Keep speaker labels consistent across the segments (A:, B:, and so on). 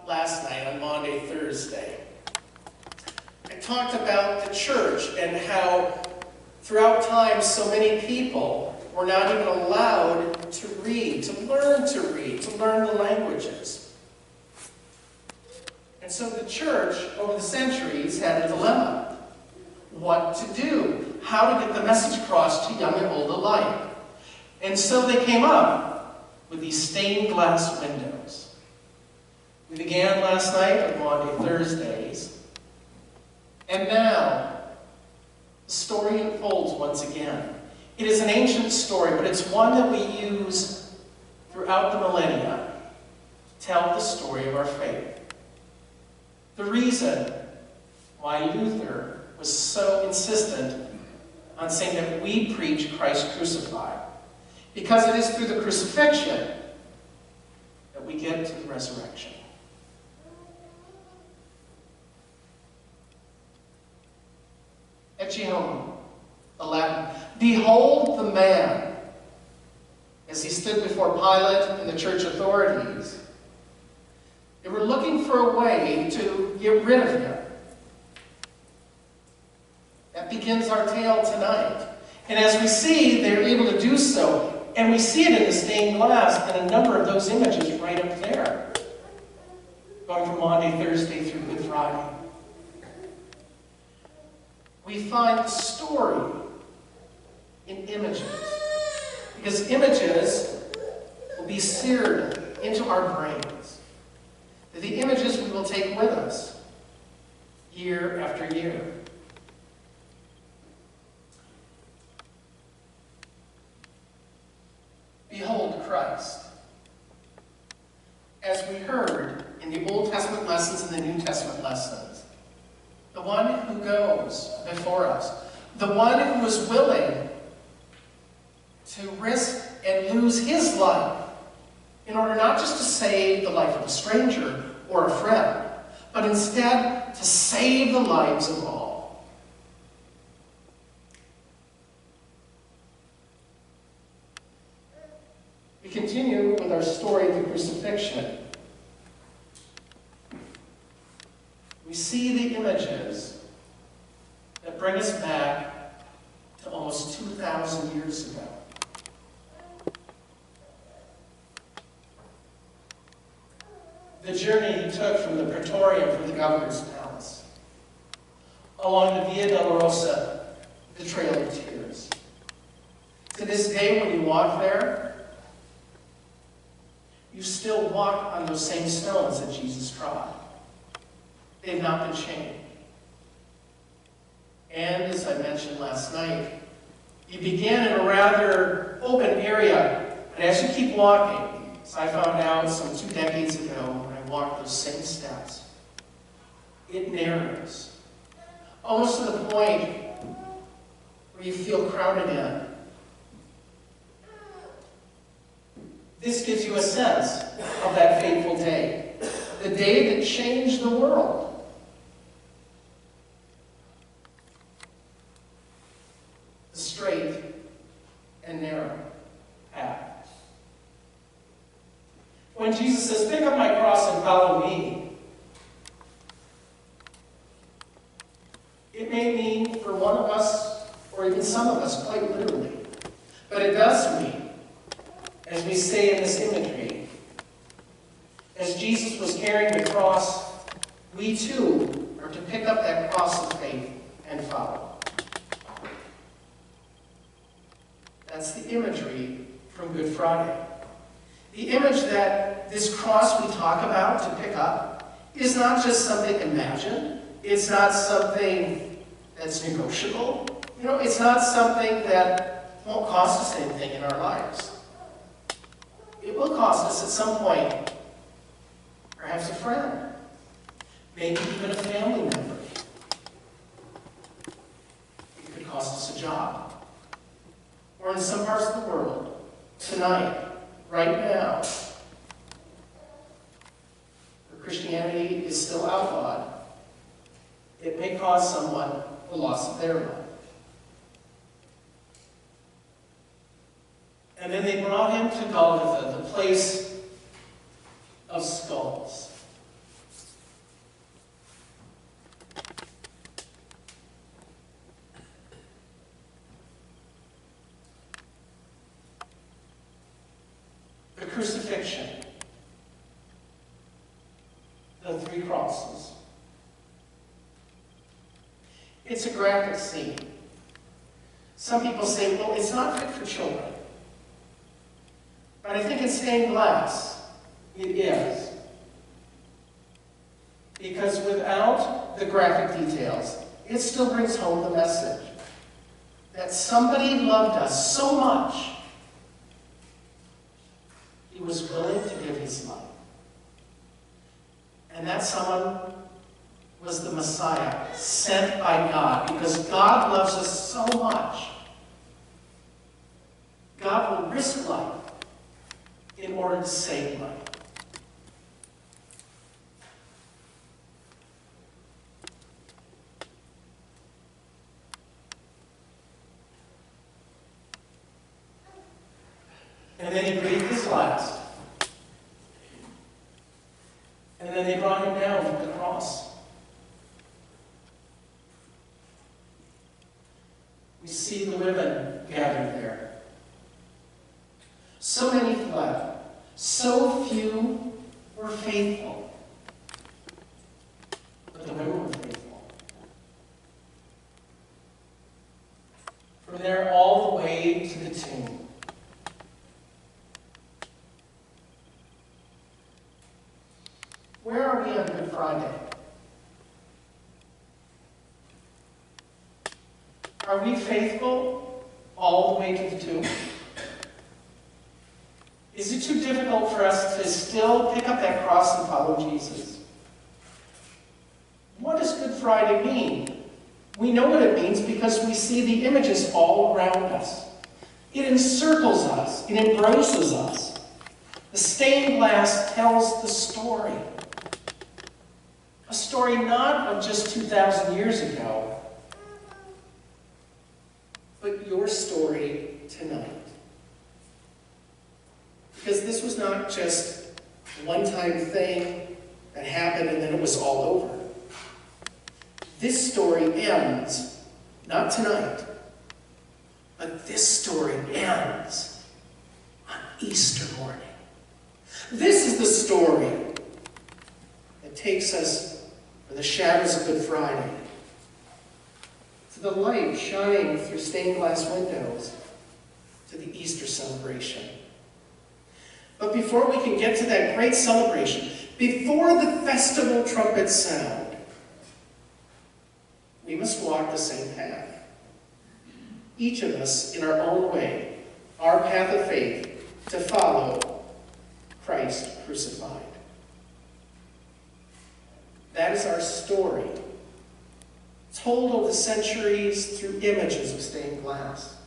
A: last night on Maundy Thursday. I talked about the church and how throughout time so many people were not even allowed to read, to learn the languages. And so the church, over the centuries, had a dilemma. What to do? How to get the message across to young and old alike. And so they came up with these stained glass windows. We began last night on Maundy Thursdays. And now, the story unfolds once again. It is an ancient story, but it's one that we use throughout the millennia to tell the story of our faith. The reason why Luther was so insistent on saying that we preach Christ crucified. Because it is through the crucifixion that we get to the resurrection. Ecce homo, the Latin. Behold the man. As he stood before Pilate and the church authorities, they were looking for a way to get rid of him. That begins our tale tonight. And as we see, they're able to do so. And we see it in the stained glass and a number of those images right up there. Going from Maundy Thursday through Good Friday. We find the story in images. Because images will be seared into our brains. The images we will take with us year after year. Behold Christ. As we heard in the Old Testament lessons and the New Testament lessons, the one who goes before us, the one who is willing to risk and lose his life in order not just to save the life of a stranger or a friend, but instead to save the lives of all. We continue with our story of the crucifixion. We see the images that bring us back to almost 2,000 years ago. The journey he took from the Praetorium, from the governor's palace, along the Via Dolorosa, the Trail of Tears. To this day, when you walk there, you still walk on those same stones that Jesus trod. They've not been changed. And as I mentioned last night, you begin in a rather open area, but as you keep walking, as I found out some 2 decades ago when I walked those same steps, it narrows. Almost to the point where you feel crowded in. This gives you a sense of that fateful day. The day that changed the world. The straight and narrow path. When Jesus says, pick up my cross and follow me, it may mean for one of us, or even some of us, quite literally, but it does mean, as we say in this imagery, as Jesus was carrying the cross, we too are to pick up that cross of faith and follow. That's the imagery from Good Friday. The image that this cross we talk about to pick up is not just something imagined. It's not something that's negotiable. It's not something that won't cost us anything in our lives. It will cost us at some point, perhaps a friend, maybe even a family member. It could cost us a job. Or in some parts of the world, tonight, right now, where Christianity is still outlawed, it may cause someone the loss of their life. And then they brought him to Golgotha, the place of skulls. crucifixion, the 3 crosses. It's a graphic scene. Some people say, well, it's not fit for children. But I think in stained glass, it is. Because without the graphic details, it still brings home the message that somebody loved us so much, he was willing to give his life. And that someone was the Messiah, sent by God, because God loves us so much. God will risk life in order to save life. And then he breathed his last. And then they brought him down from the cross. We see the women gathered there. So many fled. So few were faithful. But the women were faithful. From there all the way to the tomb. Where are we on Good Friday? Are we faithful all the way to the tomb? Is it too difficult for us to still pick up that cross and follow Jesus? What does Good Friday mean? We know what it means because we see the images all around us. It encircles us. It embraces us. The stained glass tells the story. A story not of just 2,000 years ago, but your story tonight. Because this was not just a one-time thing that happened and then it was all over. This story ends, not tonight, but this story ends on Easter morning. This is the story that takes us from the shadows of Good Friday to the light shining through stained glass windows to the Easter celebration. But before we can get to that great celebration, before the festival trumpets sound, we must walk the same path. Each of us in our own way, our path of faith to follow Christ crucified. That is our story, told over the centuries through images of stained glass.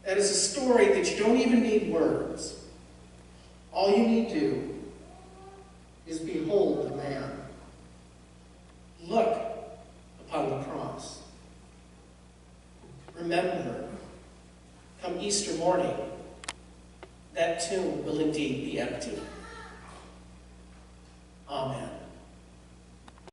A: That is a story that you don't even need words. All you need to do is behold the man. Look upon the cross. Remember, come Easter morning, that tomb will indeed be empty.